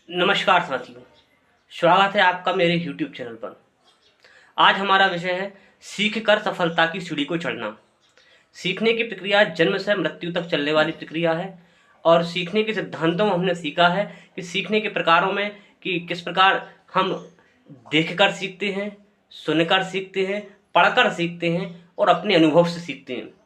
नमस्कार साथियों, स्वागत है आपका मेरे YouTube चैनल पर। आज हमारा विषय है सीख कर सफलता की सीढ़ी को चढ़ना। सीखने की प्रक्रिया जन्म से मृत्यु तक चलने वाली प्रक्रिया है और सीखने के सिद्धांतों में हमने सीखा है कि सीखने के प्रकारों में कि किस प्रकार हम देखकर सीखते हैं, सुनकर सीखते हैं, पढ़कर सीखते हैं और अपने अनुभव से सीखते हैं।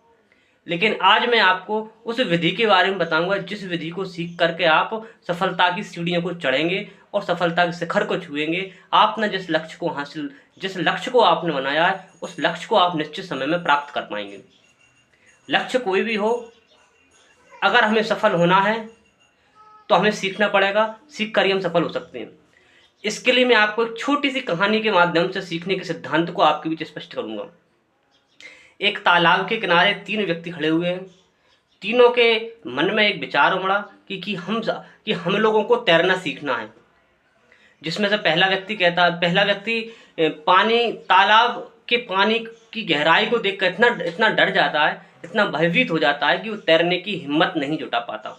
लेकिन आज मैं आपको उस विधि के बारे में बताऊंगा जिस विधि को सीख करके आप सफलता की सीढ़ियों को चढ़ेंगे और सफलता के शिखर को छुएंगे। आपने जिस लक्ष्य को आपने बनाया है उस लक्ष्य को आप निश्चित समय में प्राप्त कर पाएंगे। लक्ष्य कोई भी हो, अगर हमें सफल होना है तो हमें सीखना पड़ेगा, सीख कर ही हम सफल हो सकते हैं। इसके लिए मैं आपको एक छोटी सी कहानी के माध्यम से सीखने के सिद्धांत को आपके बीच स्पष्ट करूंगा। एक तालाब के किनारे तीन व्यक्ति खड़े हुए हैं। तीनों के मन में एक विचार उमड़ा कि हम लोगों को तैरना सीखना है। जिसमें से पहला व्यक्ति तालाब के पानी की गहराई को देखकर इतना इतना डर जाता है, इतना भयभीत हो जाता है कि वो तैरने की हिम्मत नहीं जुटा पाता।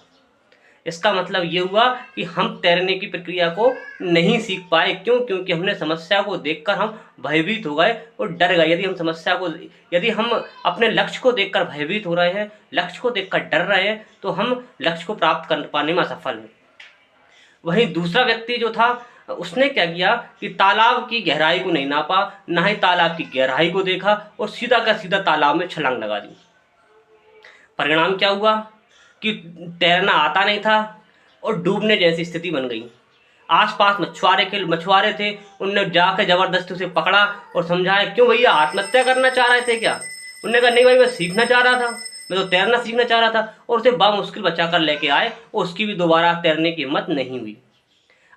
इसका मतलब ये हुआ कि हम तैरने की प्रक्रिया को नहीं सीख पाए। क्यों? क्योंकि हमने समस्या को देखकर हम भयभीत हो गए और डर गए। यदि हम अपने लक्ष्य को देखकर भयभीत हो रहे हैं, लक्ष्य को देखकर डर रहे हैं, तो हम लक्ष्य को प्राप्त कर पाने में असफल हैं। वहीं दूसरा व्यक्ति जो था, उसने क्या किया कि तालाब की गहराई को नहीं नापा, ना ही तालाब की गहराई को देखा और सीधा का सीधा तालाब में छलांग लगा दी। परिणाम क्या हुआ कि तैरना आता नहीं था और डूबने जैसी स्थिति बन गई। आसपास मछुआरे थे, उनने जाकर जबरदस्ती उसे पकड़ा और समझाया, क्यों भैया आत्महत्या करना चाह रहे थे क्या? उन्होंने कहा, नहीं भाई, मैं सीखना चाह रहा था, मैं तो तैरना सीखना चाह रहा था। और उसे बामुश्किल बचा कर लेके आए और उसकी भी दोबारा तैरने की हिम्मत नहीं हुई।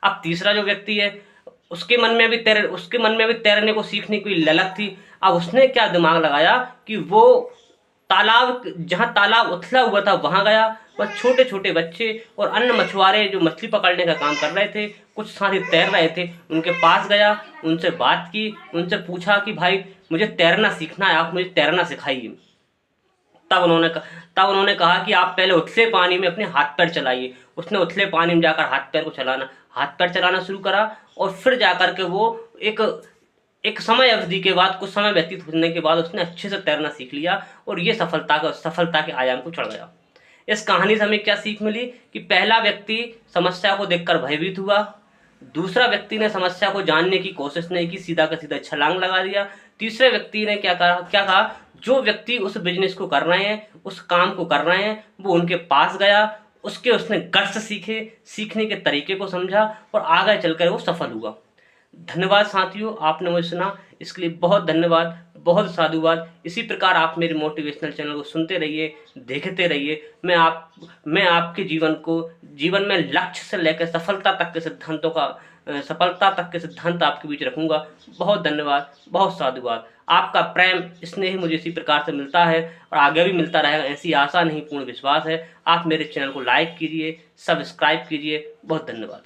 अब तीसरा जो व्यक्ति है, उसके मन में भी तैरने को सीखने की ललक थी। अब उसने क्या दिमाग लगाया कि वो जहाँ तालाब उथला हुआ था वहां गया। वह छोटे छोटे बच्चे और अन्य मछुआरे जो मछली पकड़ने का काम कर रहे थे, कुछ साथी तैर रहे थे, उनके पास गया, उनसे बात की, उनसे पूछा कि भाई मुझे तैरना सीखना है, आप मुझे तैरना सिखाइए। तब उन्होंने कहा कि आप पहले उथले पानी में अपने हाथ पैर चलाइए। उसने उथले पानी में जाकर हाथ पैर चलाना शुरू करा और फिर जाकर के वो एक समय अवधि के बाद, कुछ समय व्यतीत होने के बाद उसने अच्छे से तैरना सीख लिया और ये सफलता के आयाम को चढ़ गया। इस कहानी से हमें क्या सीख मिली कि पहला व्यक्ति समस्या को देखकर भयभीत हुआ, दूसरा व्यक्ति ने समस्या को जानने की कोशिश नहीं की, सीधा का सीधा छलांग लगा दिया। तीसरे व्यक्ति ने क्या कहा, जो व्यक्ति उस बिजनेस को कर रहे हैं, उस काम को कर रहे हैं, वो उनके पास गया, उसने गट्स सीखने के तरीके को समझा और आगे चलकर वो सफल हुआ। धन्यवाद साथियों, आपने मुझे सुना, इसके लिए बहुत धन्यवाद, बहुत साधुवाद। इसी प्रकार आप मेरे मोटिवेशनल चैनल को सुनते रहिए, देखते रहिए। मैं आपके जीवन में लक्ष्य से लेकर सफलता तक के सिद्धांत आपके बीच रखूंगा। बहुत धन्यवाद, बहुत साधुवाद। आपका प्रेम स्नेह मुझे इसी प्रकार से मिलता है और आगे भी मिलता रहेगा, ऐसी आशा नहीं, पूर्ण विश्वास है। आप मेरे चैनल को लाइक कीजिए, सब्सक्राइब कीजिए। बहुत धन्यवाद।